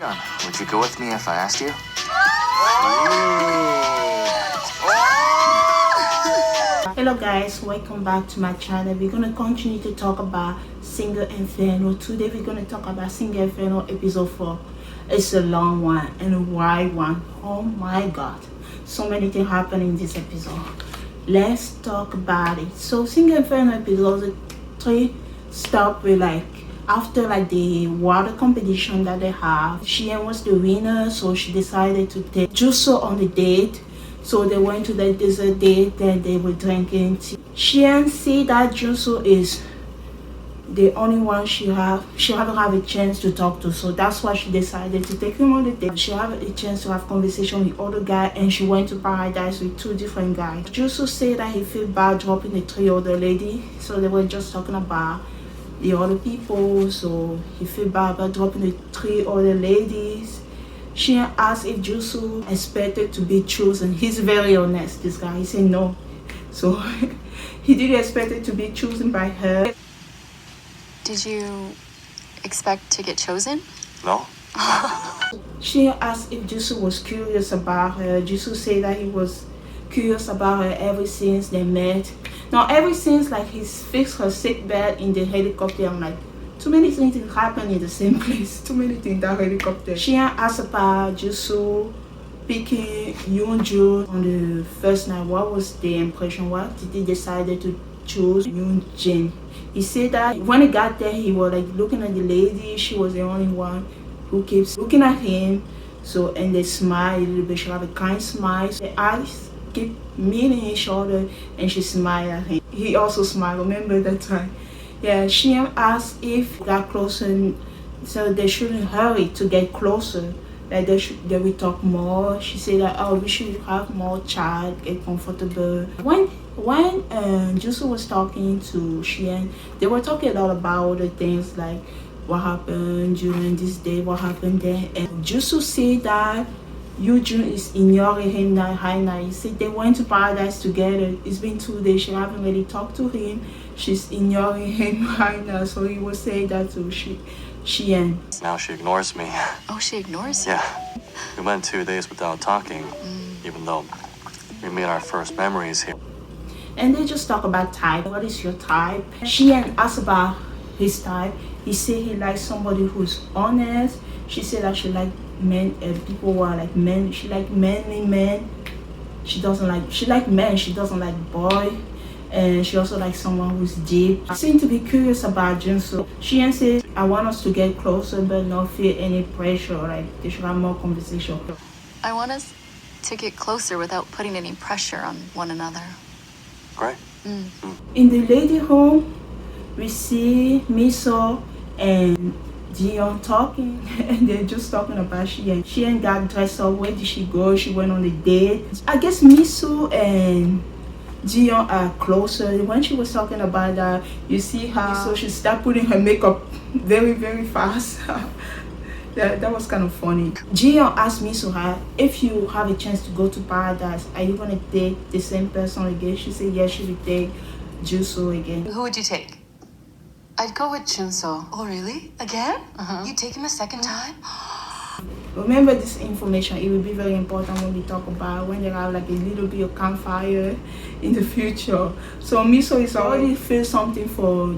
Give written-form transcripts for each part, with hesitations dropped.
Would you go with me if I asked you? Hello guys, welcome back to my channel. We're gonna continue to talk about Single Inferno. Today we're gonna talk about Single Inferno episode 4. It's a long one and a wide one. Oh my god, so many things happen in this episode. Let's talk about it. So Single Inferno episode 3 start with after the water competition that they have. Chien was the winner, so she decided to take Juso on the date. So they went to the dessert date and they were drinking tea. Chien see that Juso is the only one she haven't have a chance to talk to, so that's why she decided to take him on the date. She have a chance to have conversation with other guy, and she went to paradise with 2 different guys. Juso said that he feel bad dropping the 3 other lady, so they were just talking about the other people, so he feel bad about dropping the 3 other ladies. She asked if Juso expected to be chosen. He's very honest, this guy. He said no. So he didn't expect it to be chosen by her. Did you expect to get chosen? No. She asked if Juso was curious about her. Juso said that he was curious about her ever since they met. Now ever since he fixed her sick bed in the helicopter, I'm too many things happen in the same place. Too many things in that helicopter. She asked about Juso picking Eugene on the first night. What was the impression? What did he decide to choose Eugene? He said that when he got there, he was looking at the lady. She was the only one who keeps looking at him. So, and they smile a little bit. She have a kind smile. The eyes keep meeting each other, and she smiled at him. He also smiled. Remember that time? Yeah, she asked if they got closer, so they shouldn't hurry to get closer. They will talk more. She said that we should have more chat, get comfortable. When Juso was talking to Chien, they were talking a lot about the things like what happened during this day, what happened there. And Juso said that Eugene is ignoring him right now. He said they went to paradise together. It's been 2 days. She haven't really talked to him. She's ignoring him right now. So he was saying that to Chien. Now she ignores me. Oh, she ignores you? Yeah. We went 2 days without talking, even though we made our first memories here. And they just talk about type. What is your type? Chien asked about his type. He said he likes somebody who's honest. She said that she like men, people who are men. She like manly men. She like men. She doesn't like boy. And she also likes someone who's deep. She seemed to be curious about Juso. She said, I want us to get closer but not feel any pressure. They should have more conversation. I want us to get closer without putting any pressure on one another. Great. In the lady home, we see Miso and Dion talking, and they're just talking about Chien. Chien got dressed up. Where did she go? She went on a date. I guess Miso and Dion are closer. When she was talking about that, you see how so she started putting her makeup very, very fast. That was kind of funny. Dion asked Miso if you have a chance to go to paradise, are you gonna take the same person again? She said yes, she would take Juso again. Who would you take? I'd go with Junso. Oh, really? Again? You take him a second time? Remember this information. It will be very important when we talk about when they have a little bit of campfire in the future. So Miso is already feel something for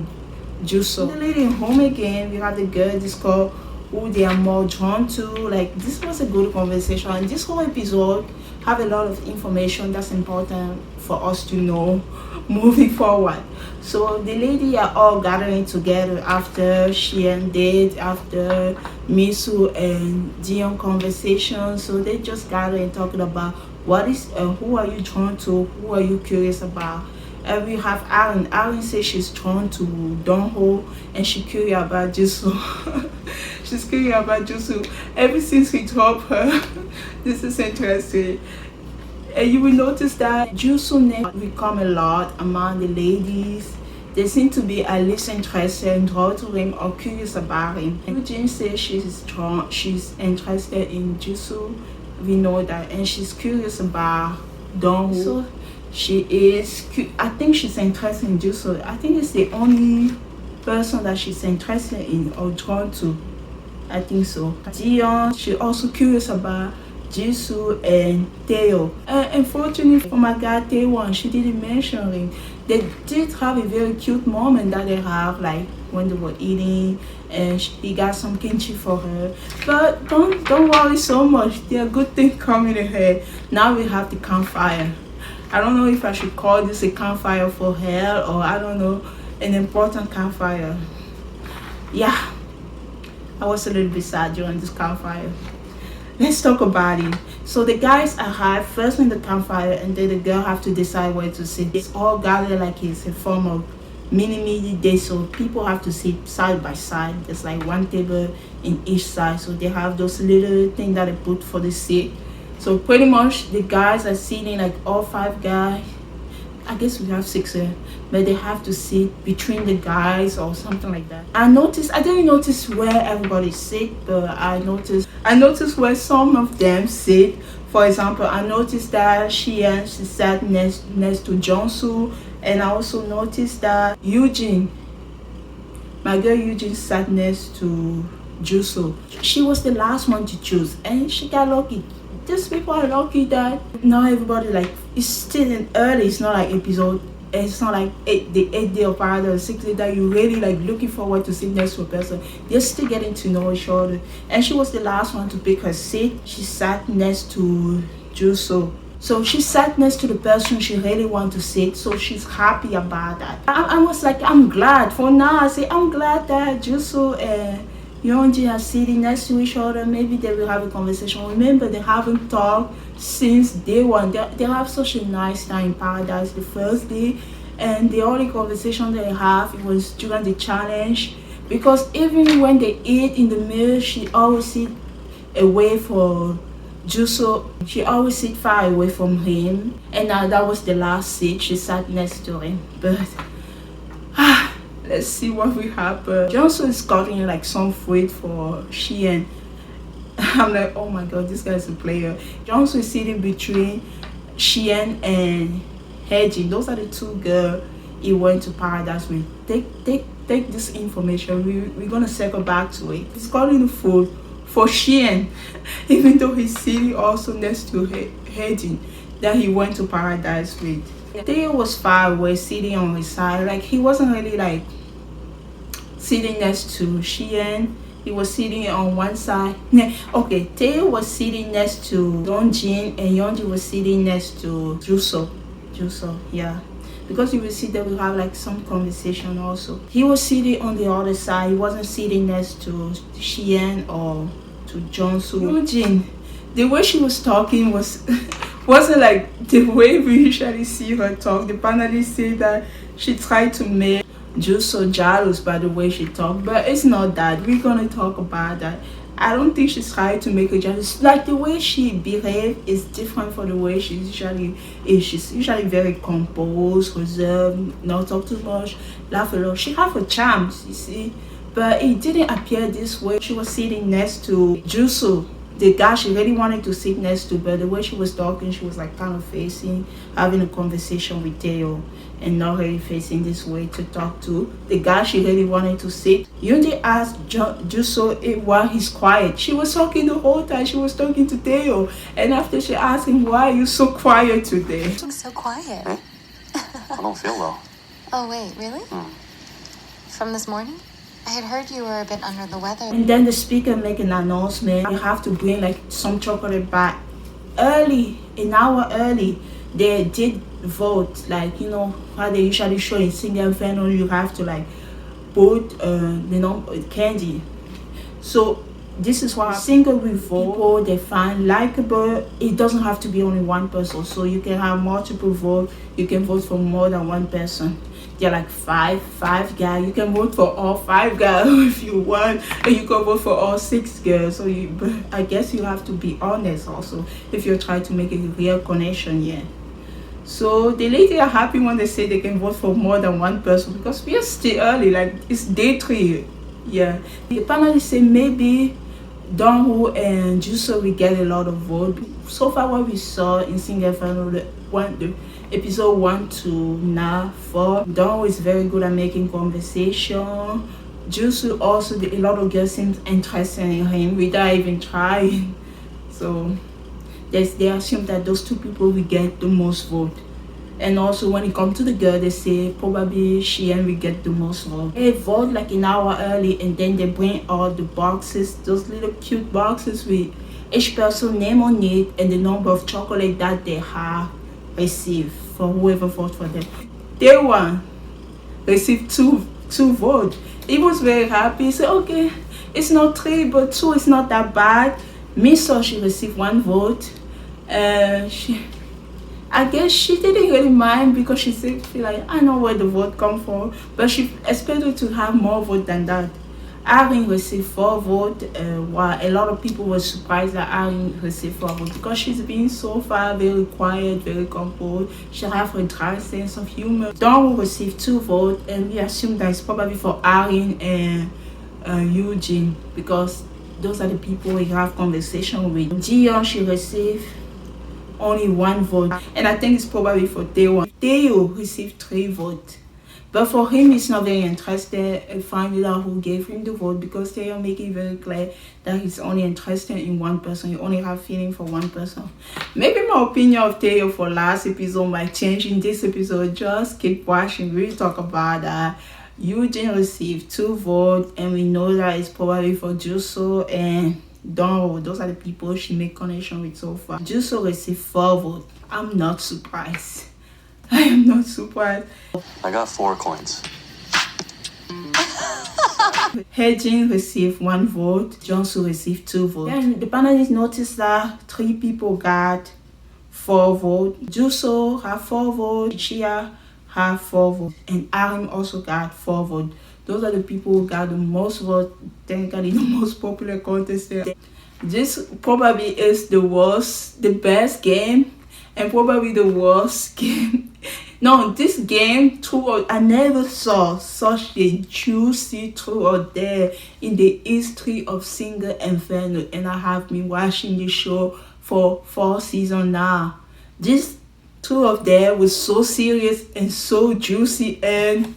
Juso. The lady home again, we have the girl discuss who they are more drawn to. This was a good conversation, and this whole episode have a lot of information that's important for us to know moving forward. So the lady are all gathering together after Chien date, after Miso and Dion conversation. So they just gather and talking about what is who are you drawn to, who are you curious about. And we have Aaron. Aaron says she's drawn to Donho and she's curious about Juso. She's curious about Juso. Ever since we dropped her, this is interesting. And you will notice that Juso name will come a lot among the ladies. They seem to be at least interested and drawn to him or curious about him. Eugene says she's interested in Juso. We know that, and she's curious about Donho. So she is. I think she's interested in Juso. I think it's the only person that she's interested in or drawn to. I think so. Dion, she also curious about Jisoo and Theo. Unfortunately for my guy Taewon, she didn't mention him. They did have a very cute moment that they have, like when they were eating, and he got some kimchi for her. But don't worry so much. There are good things coming ahead. Now we have the campfire. I don't know if I should call this a campfire for hell, or I don't know, an important campfire. Yeah, I was a little bit sad during this campfire. Let's talk about it. So the guys arrive first in the campfire, and then the girl have to decide where to sit. It's all gathered like it's a form of mini day, so people have to sit side by side. There's like one table in each side, so they have those little things that they put for the seat. So pretty much the guys are sitting, like all 5 guys. I guess we have 6 here, but they have to sit between the guys or something like that. I didn't notice where everybody sit, but I noticed where some of them sit. For example, I noticed that she sat next to Jongsu, and I also noticed that Eugene, my girl Eugene, sat next to Jisoo. She was the last one to choose, and she got lucky. These people are lucky that not everybody, like, it's still in early. It's not like episode. It's not like the 8th day of paradise, 6th day that you really like looking forward to sit next to a person. They're still getting to know each other. And she was the last one to pick her seat. She sat next to Jisoo. So she sat next to the person she really wanted to sit. So she's happy about that. I was like, I'm glad. For now, I say I'm glad that Jisoo and Yeonji are sitting next to each other. Maybe they will have a conversation. Remember, they haven't talked since day one. They have such a nice time in paradise the first day, and the only conversation they have, it was during the challenge. Because even when they eat in the meal, she always sit away from Jisoo. She always sit far away from him, and now that was the last seat. She sat next to him, but let's see what will happen. Jongsu is cutting like some fruit for Sheehan. I'm like, oh my god, this guy's a player. Jongsu is sitting between Sheehan and Eugene. Those are the 2 girls he went to paradise with. Take this information. We're gonna circle back to it. He's cutting the food for Sheehan, even though he's sitting also next to Eugene that he went to paradise with. Theo was far away, sitting on his side. Like, he wasn't really like sitting next to Sheehan. He was sitting on one side. Okay, Theo was sitting next to Yeonjin, and Yeonjin was sitting next to Jisoo, yeah. Because you will see that we have like some conversation also. He was sitting on the other side. He wasn't sitting next to Sheehan or to Jongsu. Yeonjin, the way she was talking wasn't like the way we usually see her talk. The panelists say that she tried to make Jisoo jealous by the way she talked, but it's not that. We're gonna talk about that. I don't think she's trying to make her jealous. Like, the way she behaves is different from the way she usually is. She's usually very composed, reserved, not talk too much, laugh a lot. She have her charms, you see, but it didn't appear this way. She was sitting next to Jisoo, the guy she really wanted to sit next to, but the way she was talking, she was like kind of facing, having a conversation with Theo, and not really facing this way to talk to the guy she really wanted to sit. Yoonji asked Jisoo why he's quiet. She was talking the whole time. She was talking to Theo, and after she asked him, why are you so quiet today? You're so quiet. I don't feel well. Oh, wait, really? From this morning? I had heard you were a bit under the weather. And then the speaker make an announcement. You have to bring like some chocolate back early, an hour early. They did vote, like, you know how they usually show in Inferno, you have to like put candy. So this is why single we vote people they find likable. It doesn't have to be only one person, so you can have multiple votes. You can vote for more than one person. They're like five guys. You can vote for all 5 guys if you want, and you can vote for all 6 girls. So but I guess you have to be honest also if you're trying to make a real connection. Yeah. So the ladies are happy when they say they can vote for more than one person, because we are still early, like it's day 3. Yeah. The panelists say maybe Dongwoo and Jisoo will get a lot of votes. So far what we saw in Inferno, the episode 1 to now 4, Dongwoo is very good at making conversation, Jusu also, a lot of girls seem interested in him without even trying. So they assume that those two people will get the most vote. And also when it comes to the girl, they say probably Sheehan will get the most vote. They vote like an hour early, and then they bring all the boxes, those little cute boxes with each person name on it and the number of chocolate that they have received for whoever voted for them. Day one received two votes. He was very happy. He said, okay, it's not 3, but 2 is not that bad. Miso, she received 1 vote. I guess she didn't really mind because she said, feel like, I know where the vote come from, but she expected to have more vote than that. Irene received 4 votes, while a lot of people were surprised that Irene received 4 votes because she's been so far very quiet, very composed. She has a dry sense of humor. Dawn received 2 votes, and we assume that it's probably for Irene and Eugene because those are the people we have conversation with. Jiyeon, she received only 1 vote, and I think it's probably for Theo. Theo received 3 votes, but for him he's not very interested in finding out who gave him the vote because Theo make it very clear that he's only interested in 1 person. He only have feeling for 1 person. Maybe my opinion of Theo for last episode might change in this episode. Just keep watching. We'll talk about that. Eugene received 2 votes, and we know that it's probably for Juso and Dawn. Those are the people she made connection with so far. Juso received 4 votes. I'm not surprised. I am not surprised. I got 4 coins. Eugene received 1 vote. Jongsu received 2 votes. Then the panelists noticed that 3 people got 4 votes. Juso had 4 votes. Chia had 4 votes. And Arim also got 4 votes. Those are the people who got the most votes, technically the most popular contestant. This probably is the best game, and probably the worst game. No, this game, I never saw such a juicy truth or dare in the history of single Inferno, and I have been watching the show for 4 seasons now. This truth or dare was so serious and so juicy, and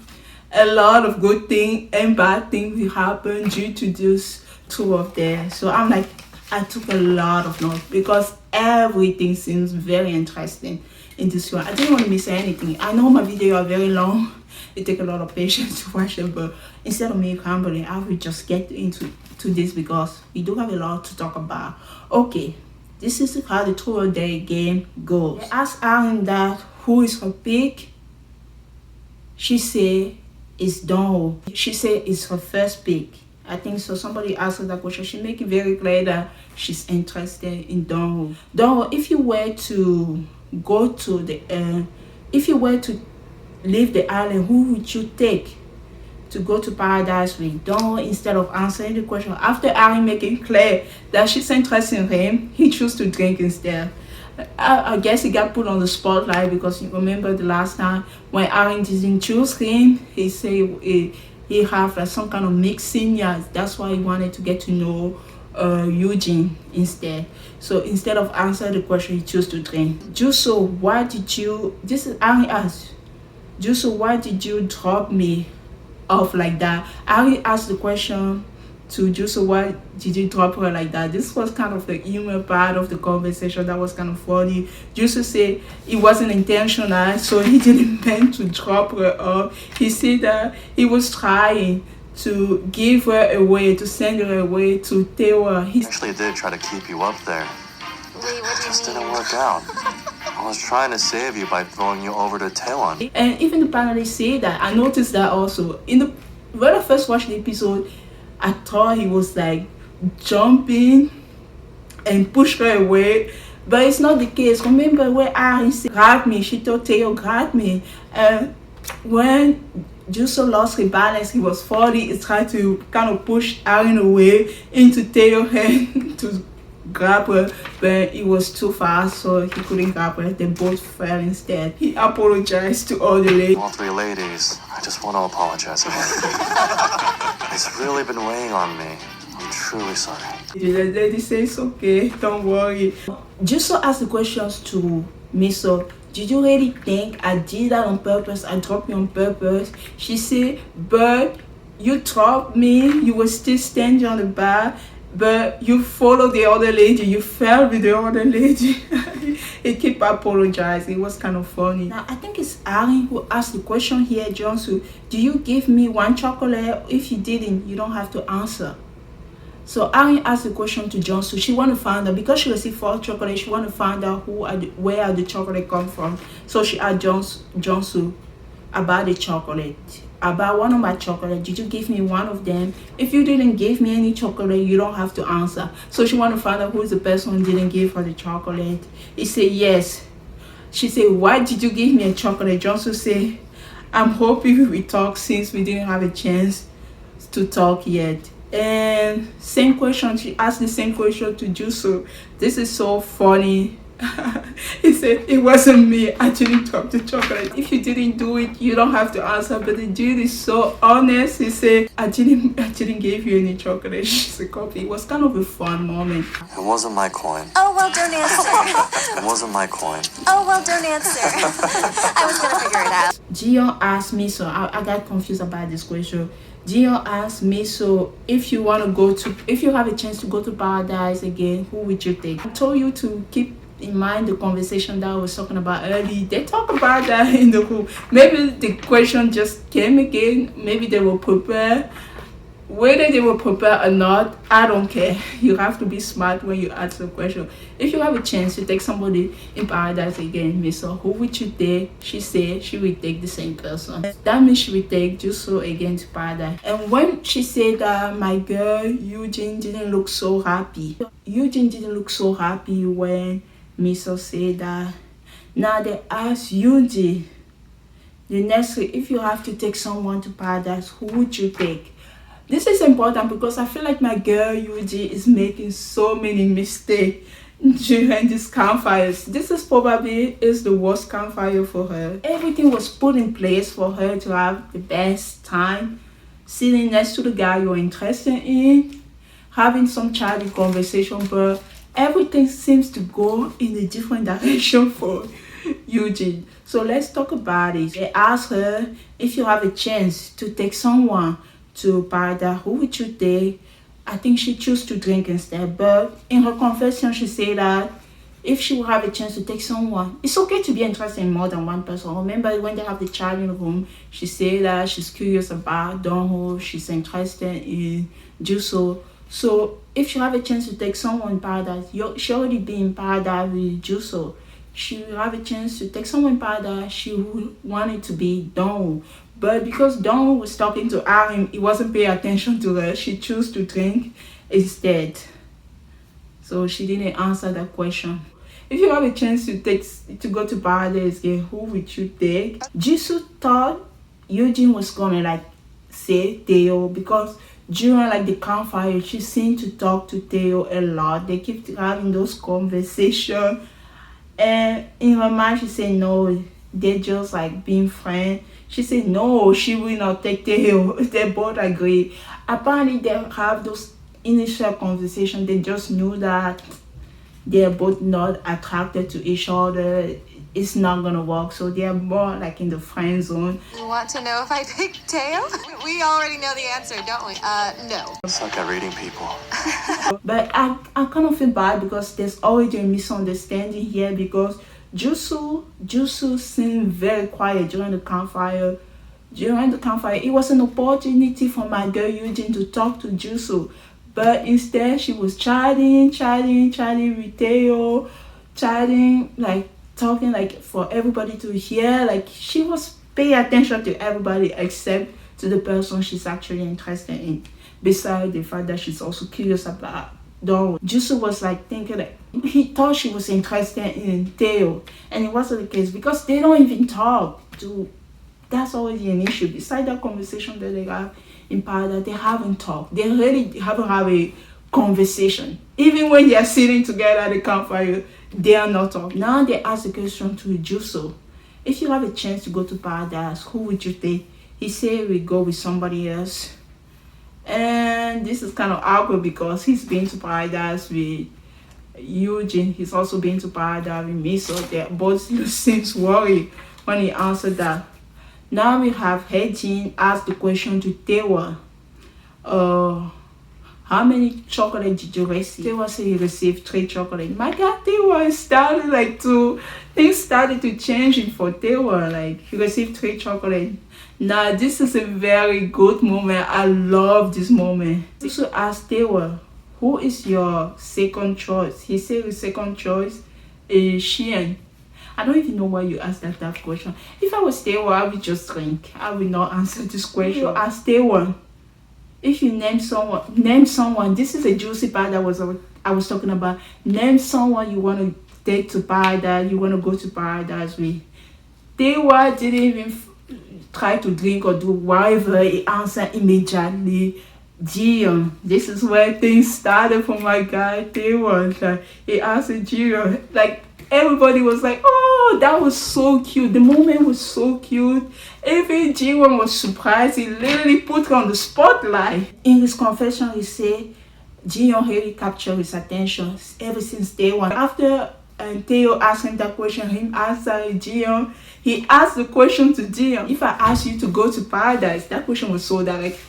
a lot of good things and bad things will happen due to this truth or dare. So I'm like, I took a lot of notes because everything seems very interesting in this show. I didn't want to miss anything. I know my videos are very long. It takes a lot of patience to watch them, but instead of me rambling, I will just get into this because we do have a lot to talk about. Okay, this is how the truth or dare game goes. I asked Aaron that who is her pick. She said it's Dawn. She said it's her first pick. I think so. Somebody asked her that question. She make it very clear that she's interested in Dawn. Dawn, if you were to go to the if you were to leave the island, who would you take to go to paradise with? Dawn, instead of answering the question, after Ari making clear that she's interested in him, he chose to drink instead. I guess he got put on the spotlight because you remember the last time when Aaron didn't choose him, he said he have some kind of mixed signals. That's why he wanted to get to know Eugene instead. So instead of answering the question, he chose to drink. Juso, why did you? This is Aaron asked. Juso, why did you drop me off like that? Aaron asked the question to Juso, why did you drop her like that? This was kind of the humor part of the conversation that was kind of funny. Juso said it wasn't intentional, so he didn't mean to drop her off. He said that he was trying to give her away, to send her away to Tewa. I actually did try to keep you up there. Wait, what do you Just mean? didn't work out. I was trying to save you by throwing you over to Taewon. And even the panelists say that. I noticed that also. When I first watched the episode, I thought he was like jumping and pushed her away, but it's not the case. Remember when Ari said, grab me, she told Teo, grab me. When Juso lost her balance, he was 40, he tried to kind of push Aaron away into Teo's hand to grab her, but it was too fast, so he couldn't grab her. They both fell instead. He apologized to all the ladies. All 3 ladies, I just want to apologize again. It's really been weighing on me. I'm truly sorry. The lady says it's okay, don't worry. Juso asked the questions to Miso. Did you really think I did that on purpose? I dropped you on purpose? She said, but you dropped me, you were still standing on the bar, but you followed the other lady, you fell with the other lady. He kept apologizing. It was kind of funny. Now I think it's Aaron who asked the question here, Johnson. Do you give me one chocolate? If you didn't, you don't have to answer. So Aaron asked the question to Johnson. She want to find out, because she received 4 chocolates, she want to find out where the chocolate come from. So she asked Johnson about the chocolate. About one of my chocolate, did you give me one of them? If you didn't give me any chocolate, you don't have to answer. So she want to find out who's the person who didn't give her the chocolate. He said yes. She said, why did you give me a chocolate? Johnson said, I'm hoping we talk since we didn't have a chance to talk yet. And same question, she asked the same question to Juso. This is so funny. He said, it wasn't me, I didn't drop the chocolate. If you didn't do it, you don't have to answer. But the dude is so honest. He said, I didn't give you any chocolate. She's a copy. It was kind of a fun moment. It wasn't my coin. Oh, well, don't answer. It wasn't my coin. Oh, well, don't answer. I was gonna figure it out. Gion asked me, so I got confused about this question. Gion asked me, so if you have a chance to go to paradise again, who would you take? I told you to keep in mind the conversation that I was talking about earlier. They talk about that in the room. Maybe the question just came again. Maybe they were prepared. Whether they were prepared or not, I don't care. You have to be smart when you ask the question. If you have a chance to take somebody in paradise again, Miss, who would you take? She said she would take the same person. That means she would take Juso again to paradise. And when she said that my girl Eugene didn't look so happy. Eugene didn't look so happy when Miso said that. Now they ask Eugene the next week, if you have to take someone to paradise, who would you take? This is important because I feel like my girl Eugene is making so many mistakes during these campfires. This is probably the worst campfire for her. Everything was put in place for her to have the best time, sitting next to the guy you're interested in, having some childish conversation, but everything seems to go in a different direction for Eugene. So let's talk about it. They asked her, if you have a chance to take someone to paradise, who would you take? I think she chose to drink instead, but in her confession she said that if she would have a chance to take someone, it's okay to be interested in more than one person. Remember when they have the child in the room, she said that she's curious about Donho, she's interested in Juso. So if she have a chance to take someone in paradise, she already been in paradise with Juso. She will have a chance to take someone in paradise, she would want it to be Donho. But because Dawn was talking to Aaron, he wasn't paying attention to her. She chose to drink instead. So she didn't answer that question. If you have a chance to go to paradise again, who would you take? Jisoo thought Eugene was gonna say Theo, because during the campfire, she seemed to talk to Theo a lot. They keep having those conversations, and in her mind she said no, they're just being friends. She said no, she will not take Theo. They both agree. Apparently they have those initial conversations. They just knew that they're both not attracted to each other. It's not gonna work, so they're more in the friend zone. You want to know if I picked Teo? We already know the answer, don't we? No. I suck at reading people. But I kind of feel bad because there's already a misunderstanding here, because Jusu seemed very quiet during the campfire. During the campfire, it was an opportunity for my girl Eugene to talk to Jusu, but instead she was chatting with Theo, talking for everybody to hear. She was paying attention to everybody except to the person she's actually interested in, besides the fact that she's also curious about Doro. Jusu was thinking he thought she was interested in Theo, and it wasn't the case because they don't even talk. That's already an issue. Besides that conversation that they have in paradise, they haven't talked. They really haven't had a conversation. Even when they are sitting together at the campfire, they are not talking. Now they ask the question to Juso: if you have a chance to go to paradise, who would you take? He said we go with somebody else. And this is kind of awkward because he's been to paradise with Eugene. He's also been to paradise with me, so they both seems worried when he answered that. Now we have Eugene ask the question to Tewa. How many chocolate did you receive? Tewa said he received 3 chocolate. My God, Tewa started things started to change for Tewa. Like, he received 3 chocolate. Now this is a very good moment. I love this moment. You should ask Tewa, who is your second choice? He said his second choice is Xian. I don't even know why you asked that question. If I was Tewa, I would just drink. I will not answer this question. You ask Tewa. If you name someone. This is a juicy part that I was talking about. Name someone you want to take to paradise. You want to go to paradise with. Tewa didn't even try to drink or do whatever. He answered immediately. Jiyeon. This is where things started for my guy Tewa. Like, he answered Jiyeon. Like, everybody was like, oh, that was so cute. The moment was so cute. Even Jiyeon was surprised. He literally put her on the spotlight. In his confession, he said Jiyeon really captured his attention ever since day one. After Theo asked him that question, him answering Jiyeon, he asked the question to Jiyeon. If I ask you to go to paradise, that question was so direct.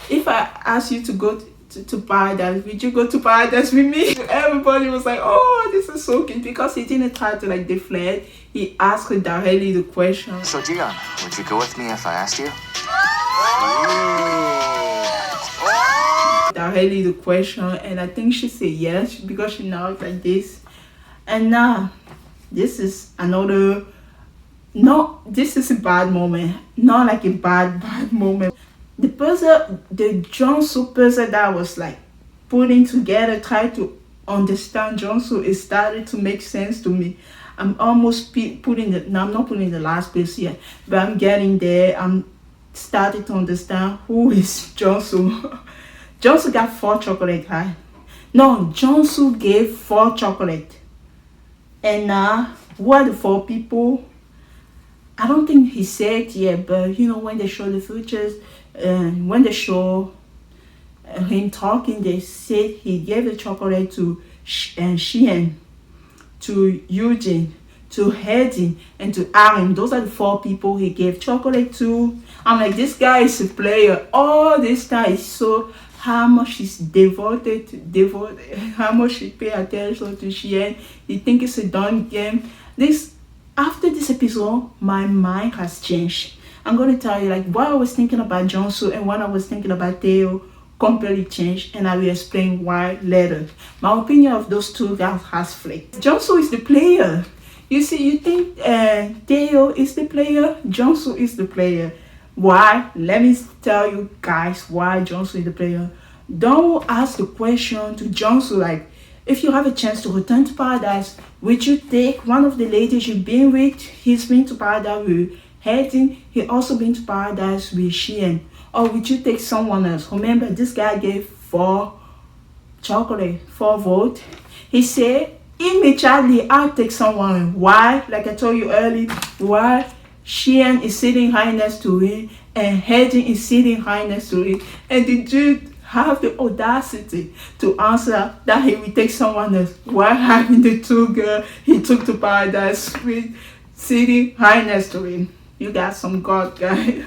If I ask you to go to paradise, would you go to paradise with me? Everybody was like, oh, this is so cute, because he didn't try to like deflect. He asked her directly the question. So, Jiyeon, would you go with me if I asked you? Directly the question, and I think she said yes because she knows like this. And now, this is another. No, this is a bad moment. Not like a bad moment. The Jongsu person that was like putting together, trying to understand Jongsu, it started to make sense to me. I'm almost I'm not putting the last place yet, but I'm getting there. I'm starting to understand who is Jongsu. Jongsu got 4 chocolate, right? No, Jongsu gave 4 chocolate. And now, who are the 4 people? I don't think he said yet, but you know, when they show the features, when they show him talking, they said he gave the chocolate to Xian, to Eugene, to Eugene, and to Aaron. Those are the 4 people he gave chocolate to. I'm like, this guy is a player. All this time, so how much he's devoted, how much he pay attention to Xian. He think it's a done game. After this episode, my mind has changed. I'm going to tell you, like, what I was thinking about Jongsu and what I was thinking about Theo completely changed, and I will explain why later. My opinion of those 2 guys has flipped. Jongsu is the player. You see, you think Theo is the player? Jongsu is the player. Why? Let me tell you guys why Jongsu is the player. Don't ask the question to Jongsu like, if you have a chance to return to paradise, would you take one of the ladies you've been with? He's been to paradise with Eugene. He also been to paradise with Xian. Or would you take someone else? Remember, this guy gave 4 chocolate, 4 votes. He said, immediately, I'll take someone. Why? Like I told you earlier, why? Xian is sitting high next to him, and Eugene is sitting high next to him. And the dude have the audacity to answer that he will take someone else. Why having the 2 girls he took to paradise with sitting high next to him? You got some God, guy.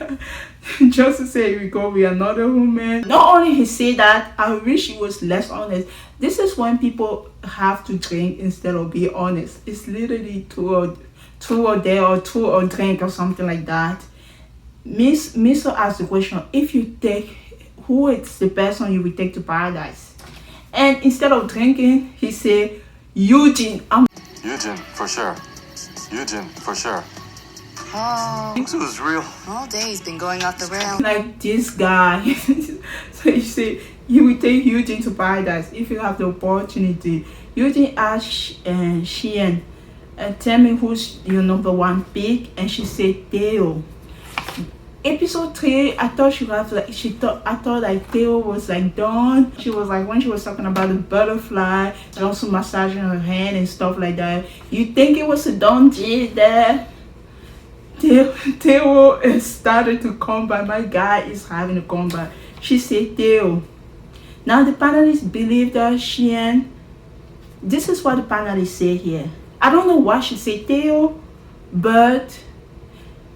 Just to say we go with another woman. Not only he said that, I wish he was less honest. This is when people have to drink instead of be honest. It's literally two or dare or 2 or drink or something like that. Miso asked the question, if you take, who is the person you will take to paradise? And instead of drinking, he said, Eugene. Eugene, for sure. Eugene, for sure. Oh, Thinks it was real. all day he's been going off the rails. Like this guy. So he said, you will take Eugene to paradise if you have the opportunity. Eugene asked Xian, tell me who's your number 1 pick, and she said Theo. Episode 3, I thought I thought like Theo was like done. She was like, when she was talking about the butterfly and also massaging her hand and stuff like that. You think it was a done deal there? Theo started to come by. My guy is having a comeback. She said Theo. Now the panelists believe that Xian. This is what the panelists say here. I don't know why she said Theo, but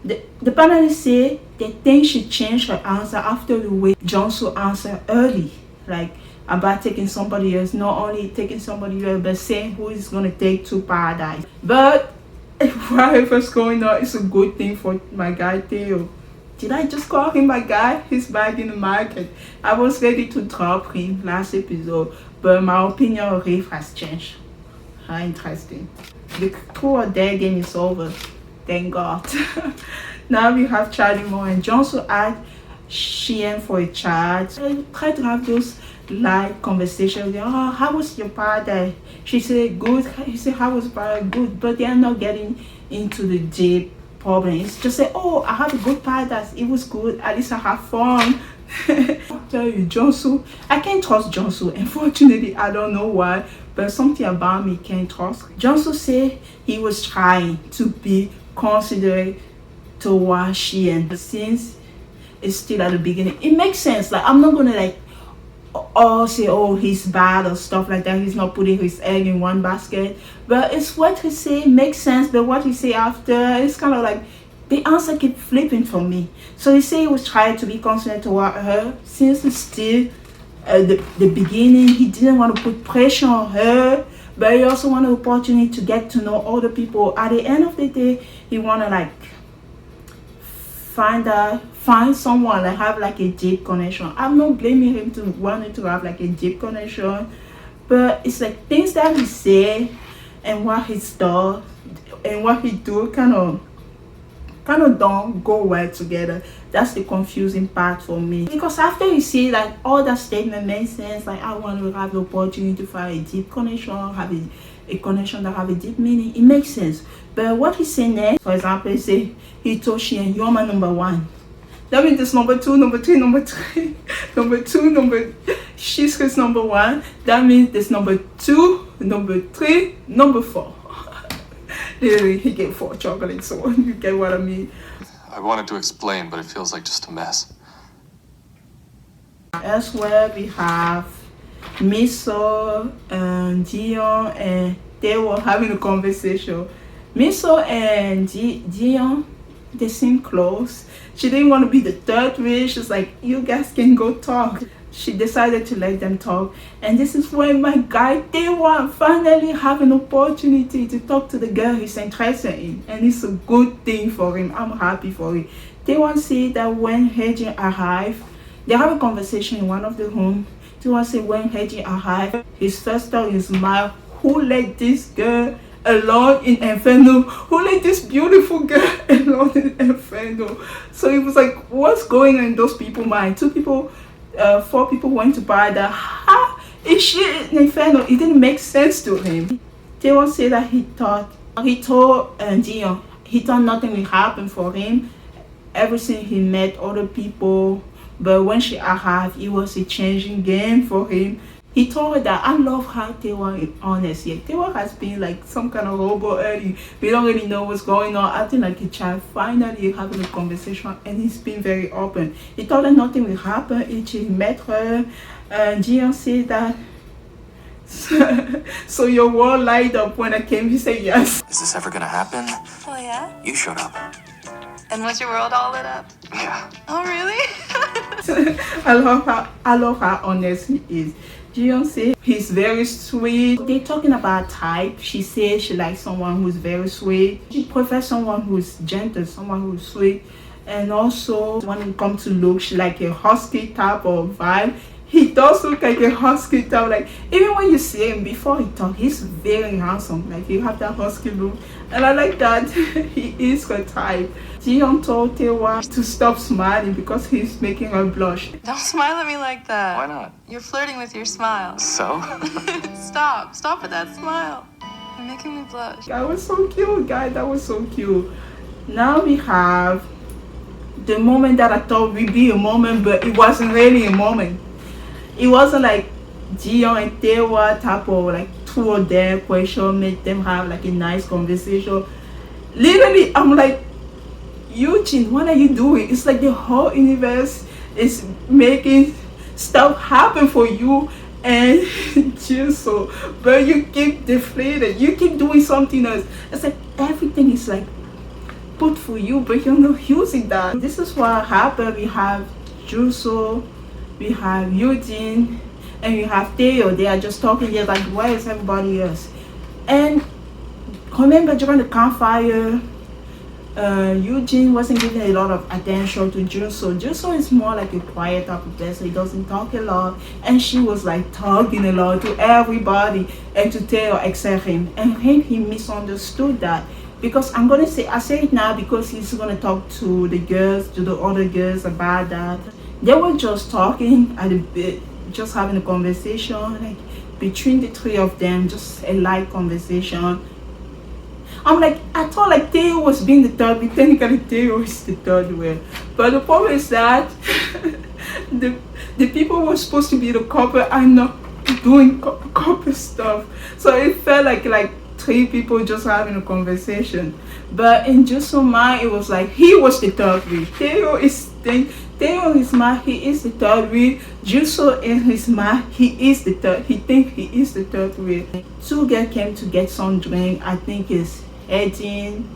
The panelists say they think she changed her answer after the way Johnson answered early, like about taking somebody else, not only taking somebody else, but saying who is gonna take to paradise. But whatever's going on, it's a good thing for my guy Theo. Did I just call him my guy? He's back in the market. I was ready to drop him last episode, but my opinion of Riff has changed. How interesting. The True or Dare game is over. Thank God. Now we have Charlie Moore and Johnson asked Sheehan for a chat. I try to have those light conversations. Oh, how was your party? She said good. He said how was party? Good. But they are not getting into the deep problem. It's just say, oh, I had a good party. It was good. At least I had fun. I'll tell you, Johnson, I can't trust Johnson. Unfortunately, I don't know why, but something about me can't trust. Johnson said he was trying to be considerate towards Sheehan since it's still at the beginning. It makes sense. Like, I'm not gonna like say, oh, he's bad or stuff like that. He's not putting his egg in one basket. But it's what he say makes sense. But what he say after, it's kind of like the answer keep flipping for me. So he say he was trying to be considerate toward her since it's still the beginning. He didn't want to put pressure on her, but he also wanted an opportunity to get to know other people. At the end of the day, he wanna like find someone like have like a deep connection. I'm not blaming him to wanting to have like a deep connection, but it's like things that he say and what he does and what he do kind of don't go well together. That's the confusing part for me, because after you see like all that statement makes sense, like I want to have the opportunity to find a deep connection, have a connection that have a deep meaning, it makes sense. But what he say next, for example, he say he told Sheehan, you're my number one. That means there's number two, number three, number three, number two, she's his number one. That means there's number two, number three, number four. Literally, he gave 4 chocolates, so you get what I mean. I wanted to explain, but it feels like just a mess. Elsewhere, we have Miso and Dion, and they were having a conversation. Miso and Dion, they seem close. She didn't want to be the third wheel. She's like, you guys can go talk. She decided to let them talk, and this is when my guy Taewon finally have an opportunity to talk to the girl he's interested in, and it's a good thing for him. I'm happy for it. Taewon said that when Eugene arrived, they have a conversation in one of the rooms. Taewon said when Eugene arrived, his first thought is, my, who let this girl alone in Inferno? Who let this beautiful girl alone in Inferno? So he was like, what's going on in those people's mind? 4 people went to paradise. How is she in Inferno? It didn't make sense to him. Taewon said that he told Dion, he thought nothing will happen for him ever since he met other people, but when she arrived, it was a changing game for him. He told her that I love how Taewon is honest. Yeah, Taewon has been like some kind of robot early. We don't really know what's going on. Acting like a child, finally having a conversation, and he's been very open. He told her nothing will happen until he met her. And Jiyeon said that. So your world light up when I came. He said yes. Is this ever gonna happen? Oh, yeah? You showed up. And was your world all lit up? Yeah. Oh, really? I love how honest he is. Jiyeon said he's very sweet. They're talking about type. She says she likes someone who's very sweet. She prefers someone who's gentle, someone who's sweet. And also, when it comes to look, she like a husky type of vibe. He does look like a husky type. Like, even when you see him before he talks, he's very handsome. Like, you have that husky look. And I like that. He is her type. Jiyeon told Taewon to stop smiling because he's making her blush. Don't smile at me like that. Why not? You're flirting with your smile. So? Stop with that smile. You're making me blush. That was so cute, guys. That was so cute. Now we have the moment that I thought would be a moment, but it wasn't really a moment. It wasn't like Jiyeon and Taewon type of like two of their question made them have like a nice conversation. Literally, I'm like, Eugene, what are you doing? It's like the whole universe is making stuff happen for you and just so, but you keep deflated. You keep doing something else. It's like everything is like put for you, but you're not using that. This is what happened. We have Juso, we have Eugene, and we have Theo. They are just talking there like, where is everybody else? And remember during the campfire, Eugene wasn't giving a lot of attention to Juso. Juso is more like a quiet type of person. He doesn't talk a lot, and she was like talking a lot to everybody and to Theo except him. And he misunderstood that, because I say it now because he's gonna talk to the other girls about that. They were just talking at a bit, just having a conversation like between the three of them, just a light conversation. I'm like, I thought like Theo was being the third wheel. Technically Theo is the third wheel, but the problem is that the people who were supposed to be the couple are not doing couple stuff, so it felt like three people just having a conversation. But in Juso's mind, it was like he was the third wheel. Theo in his mind, he is the third wheel. Juso in his mind, he think he is the third wheel. Two girls came to get some drink. I think it's Eugene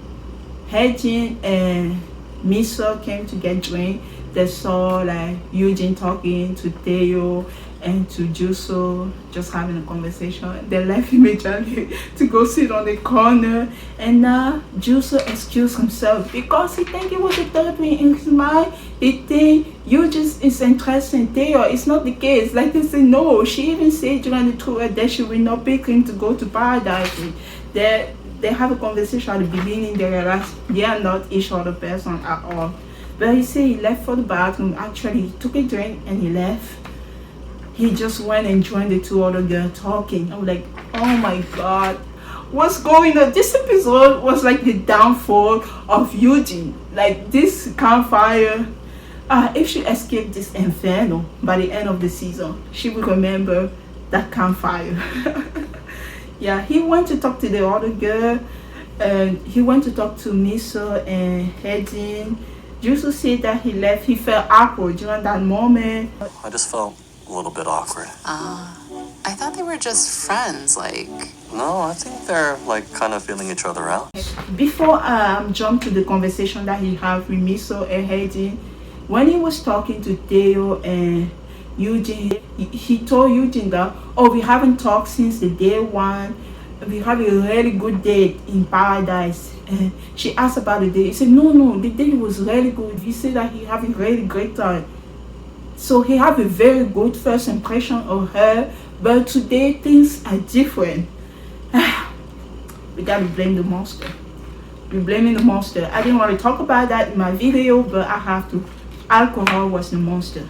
and Miso came to get drink. They saw like Eugene talking to Theo and to Juso, just having a conversation. They left immediately to go sit on the corner, and now Juso excused himself because he think it was the third wheel in his mind. He think Eugene is interested in Theo. It's not the case. Like they say, no. She even said during the tour that she will not pick him to go to paradise. They have a conversation at the beginning. They realize they are not each other person at all. But he said he left for the bathroom. Actually, he took a drink and he left. He just went and joined the two other girls talking. I'm like, oh my god, what's going on? This episode was like the downfall of Eugene. Like this campfire, if she escaped this Inferno by the end of the season, she will remember that campfire. Yeah, he went to talk to the other girl, and he went to talk to Miso and Eugene. Juso said that he left. He felt awkward during that moment. I just felt a little bit awkward. I thought they were just friends, like... No, I think they're like kind of feeling each other out. Before jump to the conversation that he had with Miso and Eugene, when he was talking to Theo and Eugene, he told Eugene that, oh, we haven't talked since the day one. We have a really good date in paradise. And she asked about the date. He said, no, the date was really good. He said that he had a really great time. So he had a very good first impression of her, but today things are different. We gotta blame the monster. We're blaming the monster. I didn't want to talk about that in my video, but I have to. Alcohol was the monster.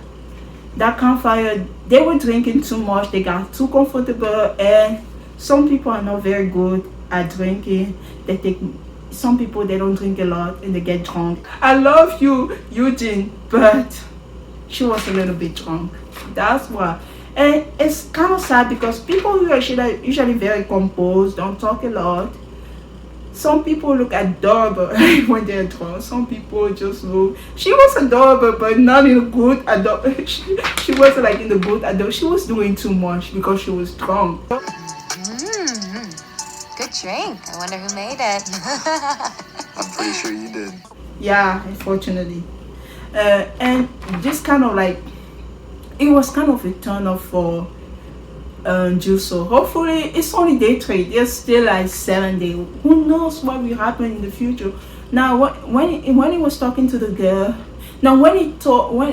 That campfire, they were drinking too much. They got too comfortable, and some people are not very good at drinking. Some people, they don't drink a lot and they get drunk. I love you, Eugene, but she was a little bit drunk. That's why. And it's kind of sad because people who are usually very composed, don't talk a lot. Some people look adorable when they're drunk. Some people just look. She was adorable, but not in a good adorable. She wasn't like in the good adorable. She was doing too much because she was drunk. Good drink. I wonder who made it. I'm pretty sure you did. Yeah, unfortunately. And this kind of like, it was kind of a turn off for Juso. Hopefully, it's only day 3. There's still like 7 days. Who knows what will happen in the future? Now, when he was talking to the girl, now when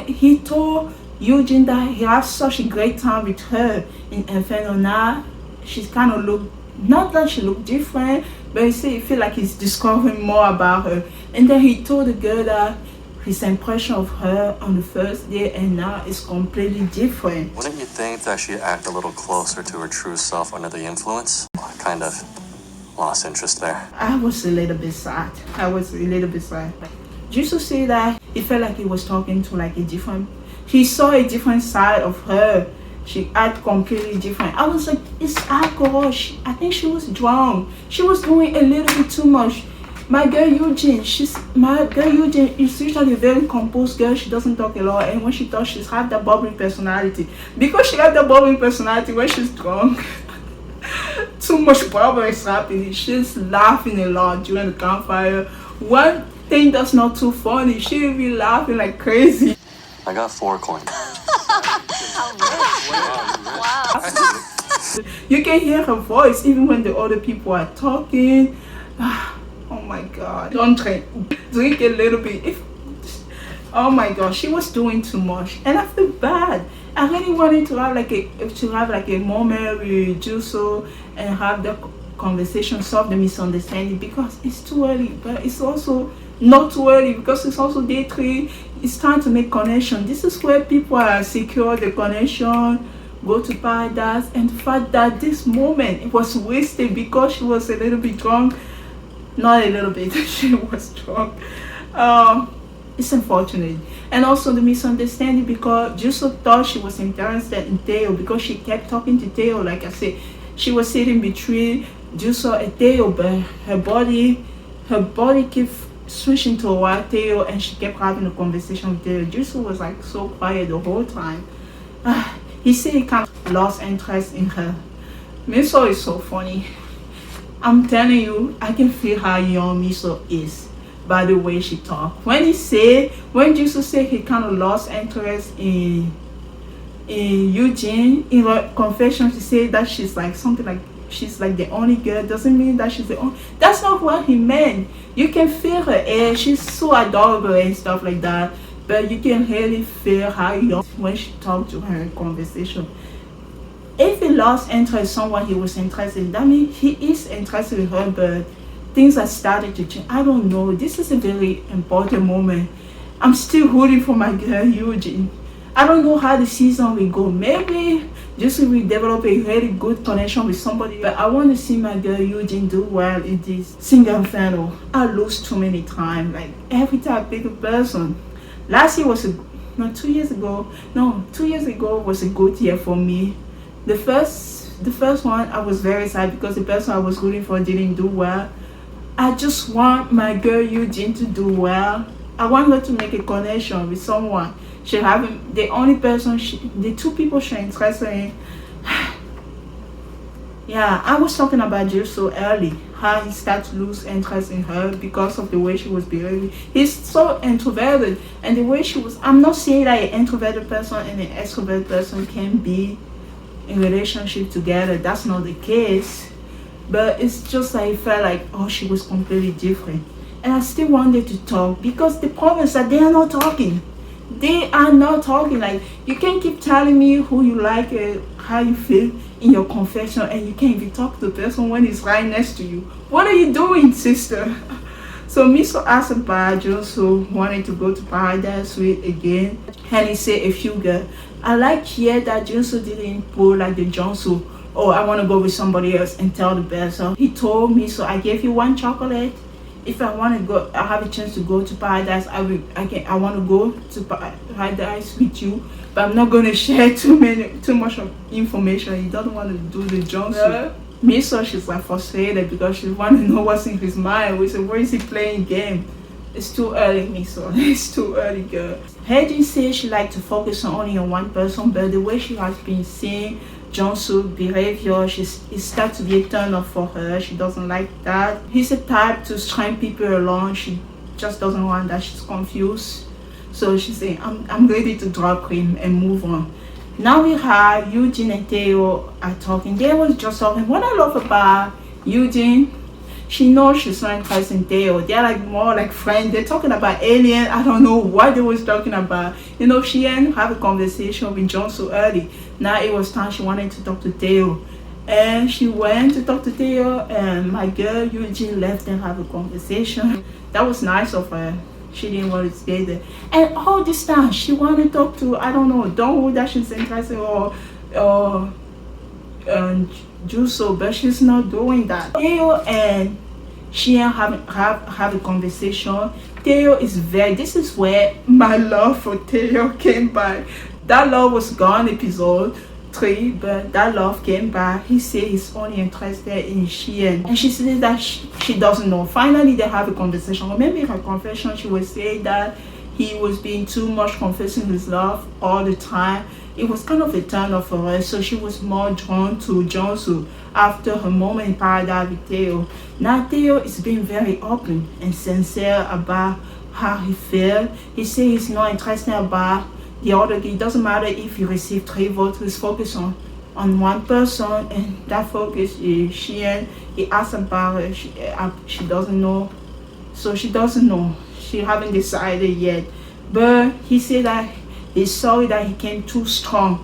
he told Eugene that he had such a great time with her in Inferno, now she's kind of looked, not that she looked different, but he said he feel like he's discovering more about her. And then he told the girl that his impression of her on the first day and now is completely different. Wouldn't you think that she'd act a little closer to her true self under the influence? I kind of lost interest there. I was a little bit sad. Juso said that he felt like he was talking to like he saw a different side of her. She acted completely different. I was like, it's alcohol. I think she was drunk. She was doing a little bit too much. My girl Eugene is usually a very composed girl. She doesn't talk a lot, and when she talks, she's had that bubbly personality. Because she had that bubbly personality when she's drunk, too much bubble is happening. She's laughing a lot during the campfire. think that's not too funny. She will be laughing like crazy. I got 4 coins. You can hear her voice even when the other people are talking. Oh my god. Don't drink. Drink a little bit. Oh my god, she was doing too much. And I feel bad. I really wanted to have like a moment with Juso and have the conversation, solve the misunderstanding, because it's too early, but it's also not too early because it's also day 3. It's time to make connection. This is where people are secure the connection, go to paradise. And the fact that this moment it was wasted because she was a little bit drunk. Not a little bit, she was drunk. It's unfortunate. And also the misunderstanding because Juso thought she was interested in Theo because she kept talking to Theo. Like I said, she was sitting between Juso and Theo, but her body kept switching toward Theo, and she kept having a conversation with Theo. Juso was like so quiet the whole time. He said he kind of lost interest in her. Miso is so funny. I'm telling you, I can feel how young Miso is by the way she talks. When Juso said he kind of lost interest in Eugene, in her confession, she said that she's like something like she's like the only girl. Doesn't mean that she's the only. That's not what he meant. You can feel her air. She's so adorable and stuff like that. But you can really feel how young when she talked to her in conversation. If he lost interest in someone he was interested in, that means he is interested in her, but things are starting to change. I don't know. This is a very important moment. I'm still rooting for my girl Eugene. I don't know how the season will go. Maybe just we develop a very good connection with somebody. But I want to see my girl Eugene do well in this single Inferno. I lose too many times. Like every time I pick a person. Last year was 2 years ago. No, 2 years ago was a good year for me. The first one I was very sad because the person I was rooting for didn't do well. I just want my girl Eugene to do well. I want her to make a connection with someone. She having the only person the 2 people she's interested in. Yeah, I was talking about Jill so early. How he started to lose interest in her because of the way she was behaving. He's so introverted, and the way she was. I'm not saying that an introverted person and an extroverted person can be in relationship together. That's not the case. But it's just like I felt like, oh, she was completely different. And I still wanted to talk because the problem is that they are not talking. They are not talking. Like, you can't keep telling me who you like and how you feel in your confession, and you can't even talk to the person when he's right next to you. What are you doing, sister? So Miso asked about Juso wanted to go to paradise with again, and he said a few girls. I like here that Juso didn't pull like the Jonsu. Oh, I want to go with somebody else and tell the person. He told me, so I gave you 1 chocolate. If I want to go, I have a chance to go to paradise. I want to go to paradise with you, but I'm not going to share too much of information. He doesn't want to do the Johnson. Miso, she's like frustrated because she want to know what's in his mind. We said, where is he playing game? It's too early, Miso. It's too early, girl. Eugene says she like to focus only on one person, but the way she has been seeing Jonsu's behavior, it starts to be a turn off for her. She doesn't like that. He's a type to string people along. She just doesn't want that. She's confused. So she's saying, I'm ready to drop him and move on. Now we have Eugene and Theo are talking. They was just talking. What I love about Eugene, she knows she's not interested in Theo. They're like more like friends. They're talking about alien. I don't know what they was talking about. You know, she had a conversation with John so early. Now it was time she wanted to talk to Theo. And she went to talk to Theo, and my girl Eugene left and have a conversation. That was nice of her. She didn't want to stay there. And all this time she wanted to talk to, I don't know, Dongwoo that she's interested or Juso, but she's not doing that. Theo and she have a conversation. Theo is this is where my love for Theo came back. That love was gone episode 3, but that love came back. He said he's only interested in Xian, and she said that she doesn't know. Finally they have a conversation, or maybe her confession she will say that he was being too much confessing his love all the time. It was kind of a turn off for her, so she was more drawn to Jonsu after her moment in paradise with Theo. Now Theo is being very open and sincere about how he feels. He says he's not interested about the other. It doesn't matter if he received 3 votes. He's focused on one person, and that focus is Xian. He asked about her. She doesn't know, so she doesn't know. She haven't decided yet, but he said that he's sorry that he came too strong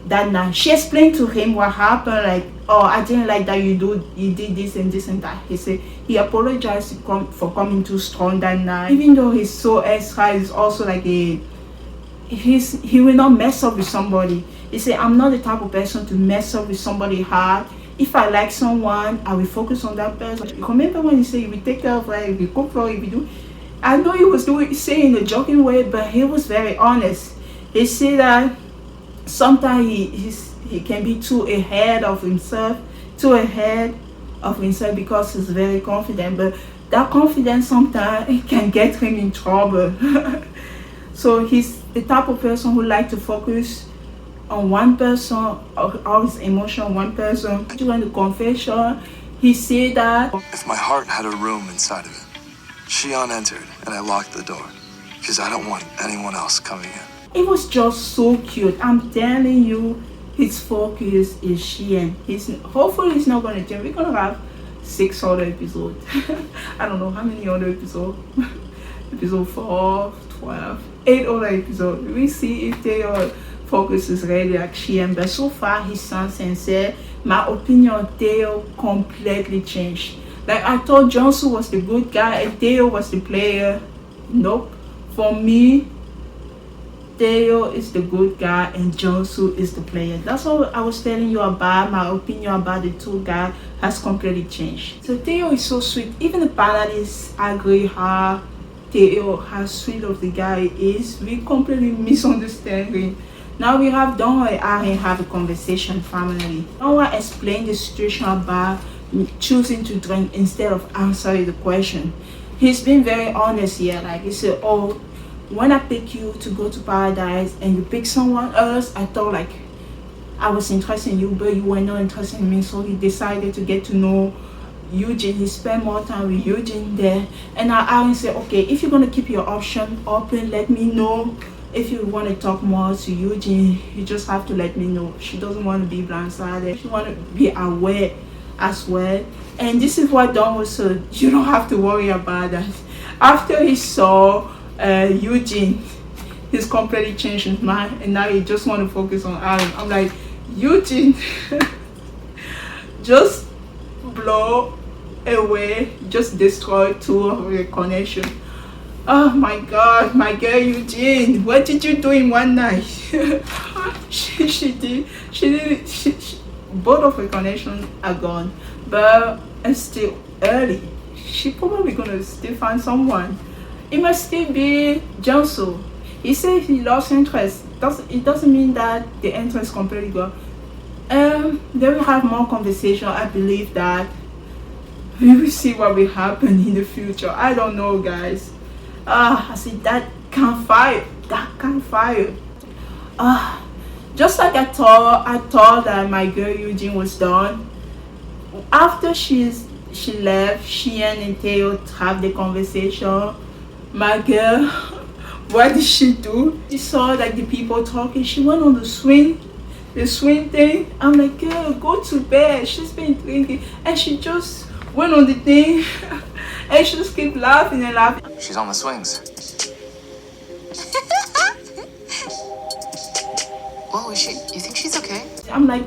that night. She explained to him what happened, like, oh, I didn't like that you did this and this and that. He said he apologized for coming too strong that night. Even though he's so extra, he's also like he will not mess up with somebody. He said, I'm not the type of person to mess up with somebody hard. If I like someone, I will focus on that person. Remember when he said he will take care of her, he will cook for her, he will do. I know he was saying in a joking way, but he was very honest. He said that sometimes he can be too ahead of himself because he's very confident. But that confidence sometimes it can get him in trouble. So he's the type of person who like to focus on one person, all his emotion on one person. During the confession, he said that If my heart had a room inside of it, Xian entered and I locked the door because I don't want anyone else coming in. it was just so cute. I'm telling you, his focus is Xian. Hopefully he's not going to change. We're going to have 6 other episodes. I don't know how many other episodes. Episode 4, 12, 8 other episodes. We see if their focus is really like Xian. But so far, he sounds sincere. My opinion on Theo completely changed. Like I thought Jonsu was the good guy and Theo was the player. Nope. For me, Theo is the good guy and Jonsu is the player. That's what I was telling you about. My opinion about the 2 guys has completely changed. So Theo is so sweet. Even the panelists agree how Theo, how sweet of the guy is. We completely misunderstand him. Now we have Dong and Aaron have a conversation finally. Dong explain the situation about choosing to drink instead of answering the question. He's been very honest here. Like he said, oh, when I pick you to go to paradise and you pick someone else, I thought like I was interested in you, but you were not interested in me. So he decided to get to know Eugene. He spent more time with Eugene there. And now Aaron said, okay, if you're going to keep your option open, let me know. If you want to talk more to Eugene, you just have to let me know. She doesn't want to be blindsided. She want to be aware as well. And this is what Don was said. You don't have to worry about that. After he saw Eugene, he's completely changed his mind, and now he just want to focus on Aaron. I'm like, Eugene, just blow away, just destroy 2 of your connection. Oh my God, my girl Eugene, what did you do in one night? she did both of her connections are gone, but it's still early. She probably gonna still find someone. It must still be Jonsu. He said he lost interest. It doesn't mean that the interest completely gone. They will have more conversation. I believe that we will see what will happen in the future. I don't know, guys. I see that Campfire. Just like I thought that my girl Eugene was done. After she left, Xian and Theo have the conversation. My girl, what did she do? She saw like the people talking. She went on the swing thing. I'm like, girl, go to bed. She's been drinking, and she just went on the thing. And she just keep laughing and laughing. She's on the swings. Whoa, is she? You think she's okay? I'm like,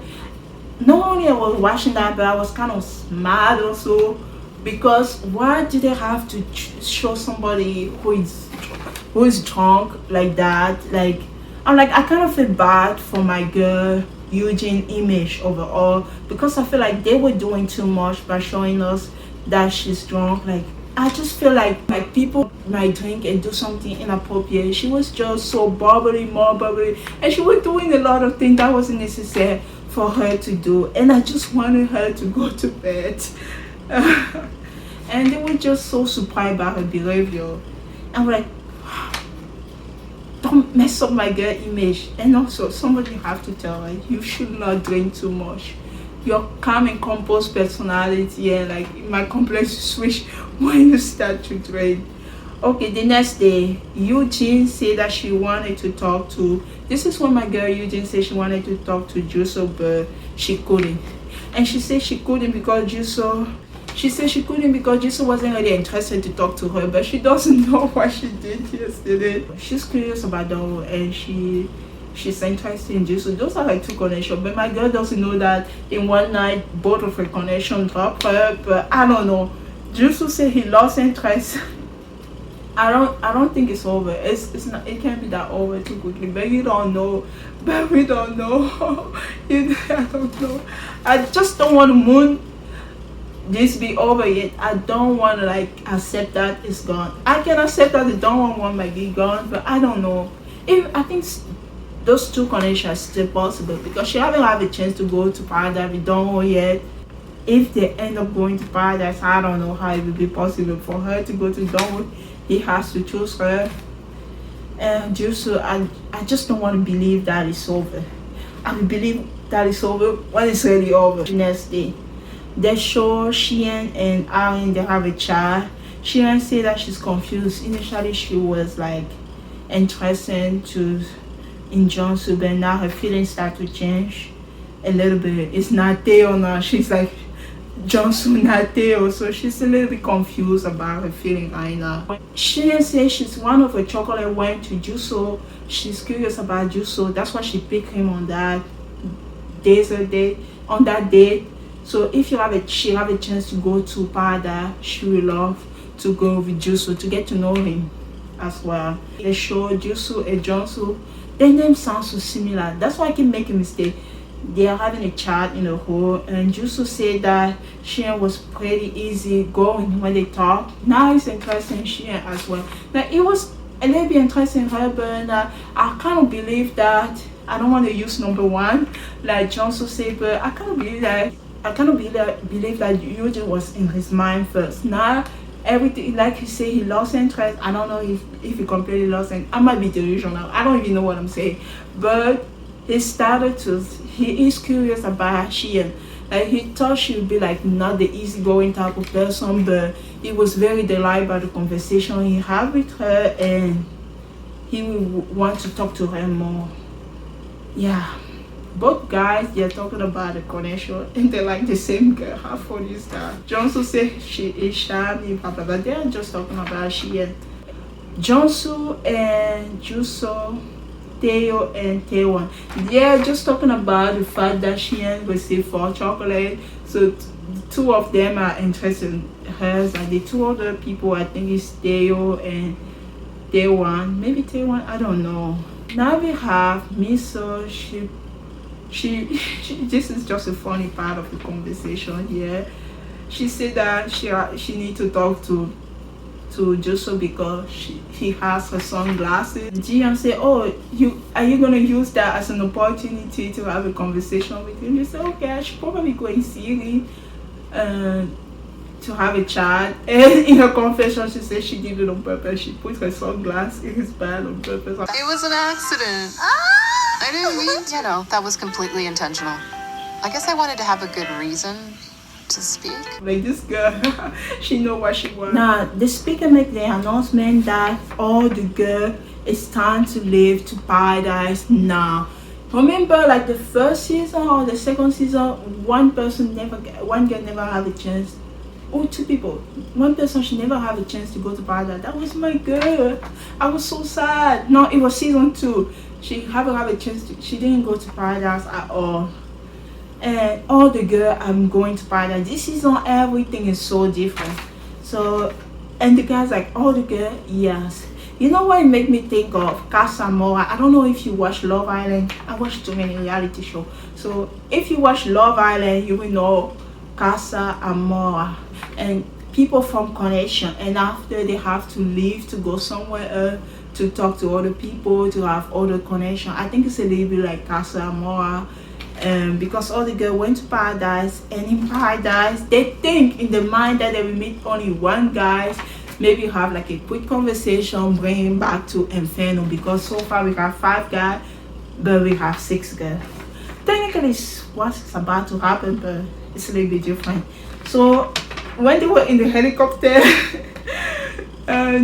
not only I was watching that, but I was kind of mad also, because why did they have to show somebody who is drunk like that? Like, I'm like, I kind of feel bad for my girl Eugene image overall, because I feel like they were doing too much by showing us that she's drunk. Like, I just feel like people might drink and do something inappropriate. She was just so bubbly, more bubbly, and she was doing a lot of things that wasn't necessary for her to do, and I just wanted her to go to bed. And they were just so surprised by her behavior. I'm like, don't mess up my girl image. And also, somebody have to tell her, you should not drink too much. Your calm and composed personality and like it might completely switch when you start to drink. Okay, the next day, Eugene said that she wanted to talk to. This is when my girl Eugene said she wanted to talk to Juso, but she couldn't. And she said she couldn't because Juso. She said she couldn't because Juso wasn't really interested to talk to her, but she doesn't know what she did yesterday. She's curious about that, and she's interested in Juso. Those are like two connections, but my girl doesn't know that in one night both of her connections dropped her. But I don't know. Juso said he lost interest. I don't think it's over. It's not. It can't be that over too quickly. But you don't know. But we don't know. I don't know. I just don't want to moon this be over yet. I don't want to like accept that it's gone. I can accept that the don't one might be gone, but I don't know. If I think those two connections are still possible because she haven't had a chance to go to paradise. We don't know yet. If they end up going to paradise, I don't know how it will be possible for her to go to Dawn. He has to choose her. And just I just don't want to believe that it's over. I will believe that it's over when it's really over. The next day, they show Sheehan and Aaron, they have a chat. Sheehan said that she's confused. Initially she was like interested in Johnson, but now her feelings start to change a little bit. It's not Theo now. She's like Johnson, not Theo, so she's a little bit confused about her feeling right now. She says she's one of her chocolate went to Juso. She's curious about Juso. That's why she picked him on that desert date. On that date. So if she have a chance to go to Paradise, she will love to go with Juso to get to know him as well. They show Juso and Johnson. Their names sound so similar. That's why I keep making mistake. They are having a chat in a hole, and Juso said that Sheehan was pretty easy going when they talked. Now it's interesting Sheehan as well. Now it was a little bit interesting her, but I kind of believe that. I don't want to use number one like Johnson said, but I kind of believe that. Believe that Eugene was in his mind first. Now everything, like he said, he lost interest. I don't know if he completely lost it. I might be delusional. I don't even know what I'm saying, but he is curious about Sheehan. Like he thought she would be like not the easygoing type of person, but he was very delighted by the conversation he had with her, and he would want to talk to her more. Yeah, both guys, they're talking about the connection, and they're like the same girl. How funny is that? Johnson said she is shabby, blah blah blah. They're just talking about Sheehan. Johnson and Juso, Theo and Taewon, they're just talking about the fact that Sheehan received 4 chocolate. So the two of them are interested in hers, and the two other people I think is Theo and Taewon. Maybe Taewon, I don't know. Now we have Miso. She this is just a funny part of the conversation here. She said that she need to talk to Juso because he has her sunglasses. Jian said, "Oh, are you gonna use that as an opportunity to have a conversation with him?" He said, "Okay, I should probably go and see him to have a chat." And in her confession, she said she did it on purpose. She put her sunglasses in his bag on purpose. It was an accident. I didn't mean, that was completely intentional. I guess I wanted to have a good reason to speak. Like this girl, she know what she wants. Now, the speaker made the announcement that all the girl it's time to leave to paradise now. Remember, like the first season or the second season, one girl never have a chance. Or 2 people. One person should never have a chance to go to paradise. That was my girl. I was so sad. No, it was season 2. She haven't have a chance she didn't go to paradise at all. And all the girl I'm going to paradise. This season everything is so different. So, and the guys like all the girl, yes. You know what it made me think of? Casa Mora. I don't know if you watch Love Island. I watch too many reality shows. So if you watch Love Island, you will know Casa Amora and people from connection, and after they have to leave to go somewhere else to talk to other people, to have other connection. I think it's a little bit like Casa Amora, because all the girls went to paradise, and in paradise they think in the mind that they will meet only one guy, maybe have like a quick conversation, bring him back to Inferno, because so far we have 5 guys, but we have 6 girls. Technically, it's what's about to happen, but it's a little bit different. So when they were in the helicopter,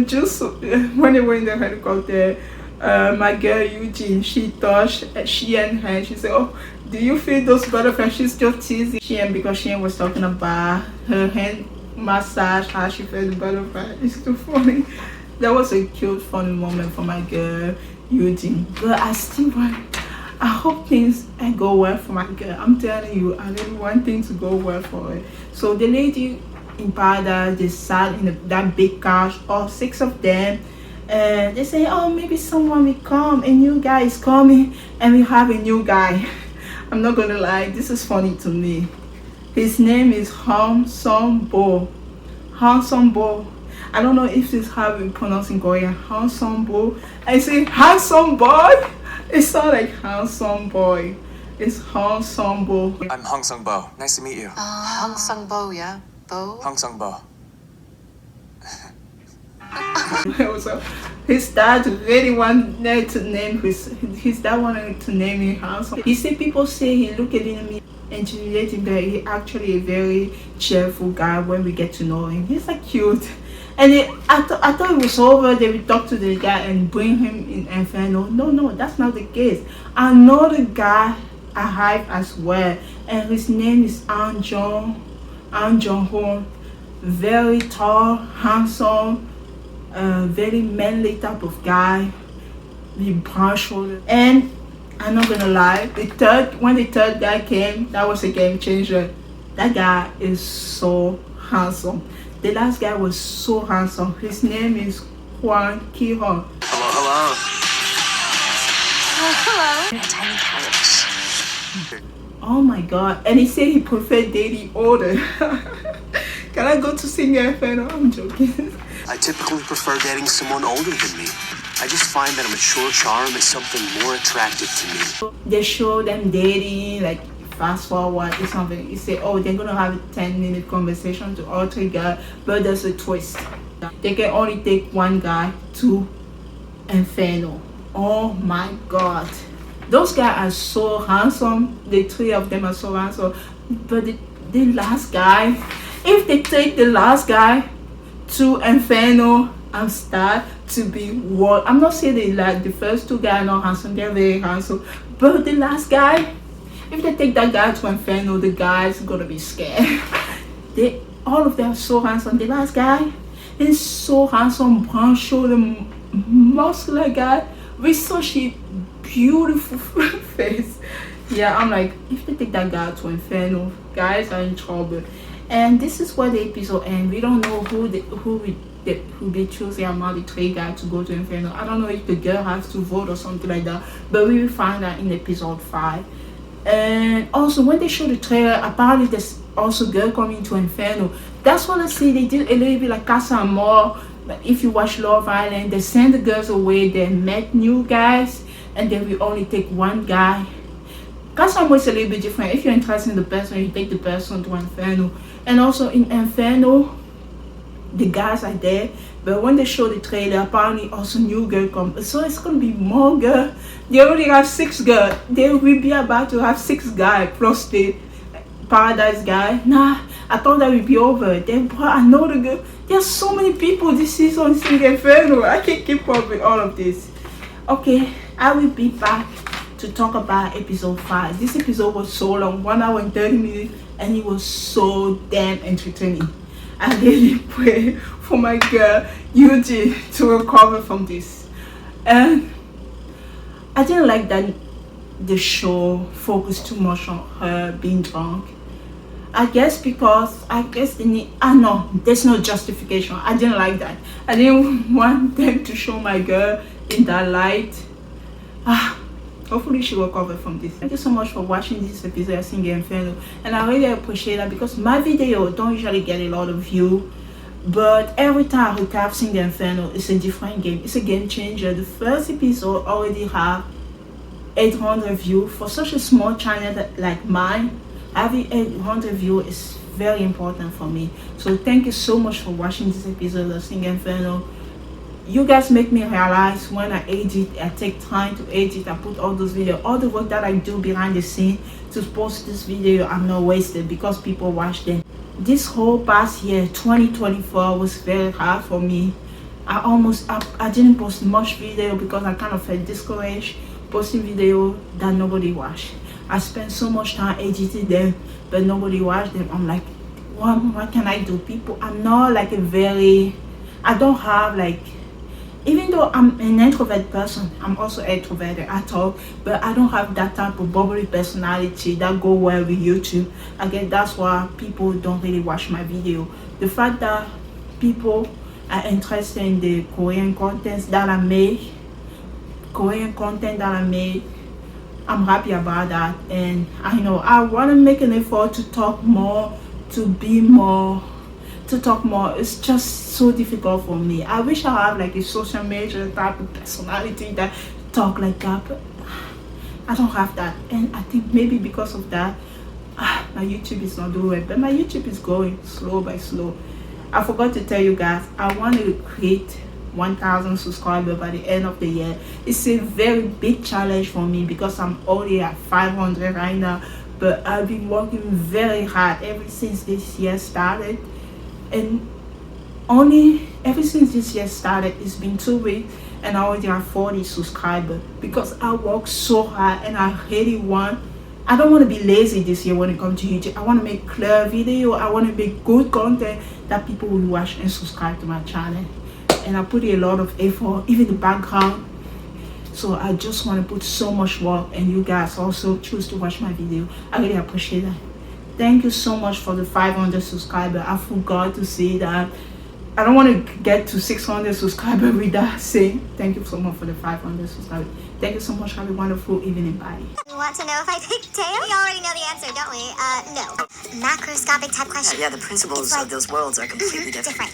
just when they were in the helicopter, my girl Eugene, she touched Sheehan hand. She said, "Oh, do you feel those butterflies?" She's just teasing Sheehan because Sheehan was talking about her hand massage, how she felt the butterfly. It's too funny. That was a cute, funny moment for my girl Eugene. But I hope things go well for my girl. I'm telling you, I really want things to go well for her. So the lady in paradise, they sat in that big couch, all 6 of them, and they say, "Oh, maybe someone will come, a new guy is coming, and we have a new guy." I'm not gonna lie, this is funny to me. His name is Han Sung-bo. Han Sung-bo. I don't know if this is how we pronounce in Korean. Han Sung-bo. I say handsome boy. It sounds like handsome boy. It's Han Sung-bo. I'm Hong Sung-bo. Nice to meet you. Hong Sung-bo, yeah? Bo? Hong Sung-bo. So his dad really wanted to name his dad wanted to name him Han Sung. He said people say he looked at me intimidating, but he actually a very cheerful guy when we get to know him. He's like cute. And I thought it was over. They would talk to the guy and bring him in Inferno. No, that's not the case. Another guy arrived as well, and his name is An Jong-ho. Very tall, handsome, very manly type of guy with broad shoulders. And I'm not gonna lie, when the third guy came, that was a game changer. That guy is so handsome. The last guy was so handsome. His name is Kwon Ki-hong. Hello. Hello. Tiny couch. Oh my god. And he said he preferred dating older. Can I go to sing Inferno? I'm joking. I typically prefer dating someone older than me. I just find that a mature charm is something more attractive to me. They show them dating, like fast forward or something. You say, oh, they're gonna have a 10-minute conversation to all 3 guys, but there's a twist. They can only take 1 guy to Inferno. Oh my god. Those guys are so handsome. The 3 of them are so handsome. But the last guy, if they take the last guy to Inferno and start to be what, I'm not saying they like the first 2 guys are not handsome, they're very handsome, but the last guy, if they take that guy to Inferno, the guy's gonna be scared. All of them are so handsome. The last guy is so handsome, brown shoulder, muscular guy with such a beautiful face. Yeah, I'm like, if they take that guy to Inferno, guys are in trouble. And this is where the episode ends. We don't know who they choosing among the 3 guys to go to Inferno. I don't know if the girl has to vote or something like that, but we will find out in episode 5. And also when they show the trailer, apparently there's also girl coming to Inferno. That's what I see. They did a little bit like Casa Amor. But if you watch Love Island, they send the girls away, they met new guys, and then we only take 1 guy. Casa Amor is a little bit different. If you're interested in the person, you take the person to Inferno. And also in Inferno, the guys are there, but when they show the trailer, apparently also new girl come, so it's gonna be more girl. They already have 6 girls. They will be about to have 6 guys plus the paradise guy. Nah, I thought that would be over. They brought another girl. There's so many people this season in Inferno. I can't keep up with all of this. Okay, I will be back to talk about episode 5. This episode was so long, 1 hour and 30 minutes, and it was so damn entertaining. I really pray for my girl Eugene to recover from this. And I didn't like that the show focused too much on her being drunk. I guess because they need, I know there's no justification. I didn't like that. I didn't want them to show my girl in that light. Hopefully she will recover from this. Thank you so much for watching this episode of Sing Inferno, and I really appreciate that because my video don't usually get a lot of view, but every time I recap Sing Inferno, it's a different game. It's a game changer. The first episode already have 800 views. For such a small channel like mine, having 800 views is very important for me. So thank you so much for watching this episode of Sing Inferno. You guys make me realize when I edit, I take time to edit, I put all those videos, all the work that I do behind the scene to post this video, I'm not wasted because people watch them. This whole past year, 2024, was very hard for me. I didn't post much video because I kind of felt discouraged posting video that nobody watched. I spent so much time editing them, but nobody watched them. I'm like, what can I do? People, I'm not like I don't have like, even though I'm an introvert person, I'm also extroverted. I talk, but I don't have that type of bubbly personality that go well with YouTube. I guess that's why people don't really watch my video. The fact that people are interested in the Korean content that I make, I'm happy about that. And I know I want to make an effort to talk more, to talk more. It's just so difficult for me. I wish I have like a social media type of personality that talk like that, but I don't have that. And I think maybe because of that, my YouTube is not doing it, but my YouTube is going slow by slow. I forgot to tell you guys, I want to create 1,000 subscribers by the end of the year. It's a very big challenge for me because I'm already at 500 right now, but I've been working very hard ever since this year started. And only ever since this year started, it's been 2 weeks and I already have 40 subscribers because I work so hard and I don't want to be lazy this year when it comes to YouTube. I want to make clear video. I want to make good content that people will watch and subscribe to my channel. And I put a lot of effort, even the background. So I just want to put so much work, and you guys also choose to watch my video. I really appreciate that. Thank you so much for the 500 subscribers. I forgot to say that. I don't want to get to 600 subscribers without saying thank you so much for the 500 subscribers. Thank you so much. Have a wonderful evening. Bye. You want to know if I picked tail? We already know the answer, don't we? No. Macroscopic type question. Yeah, the principles of those worlds are completely different.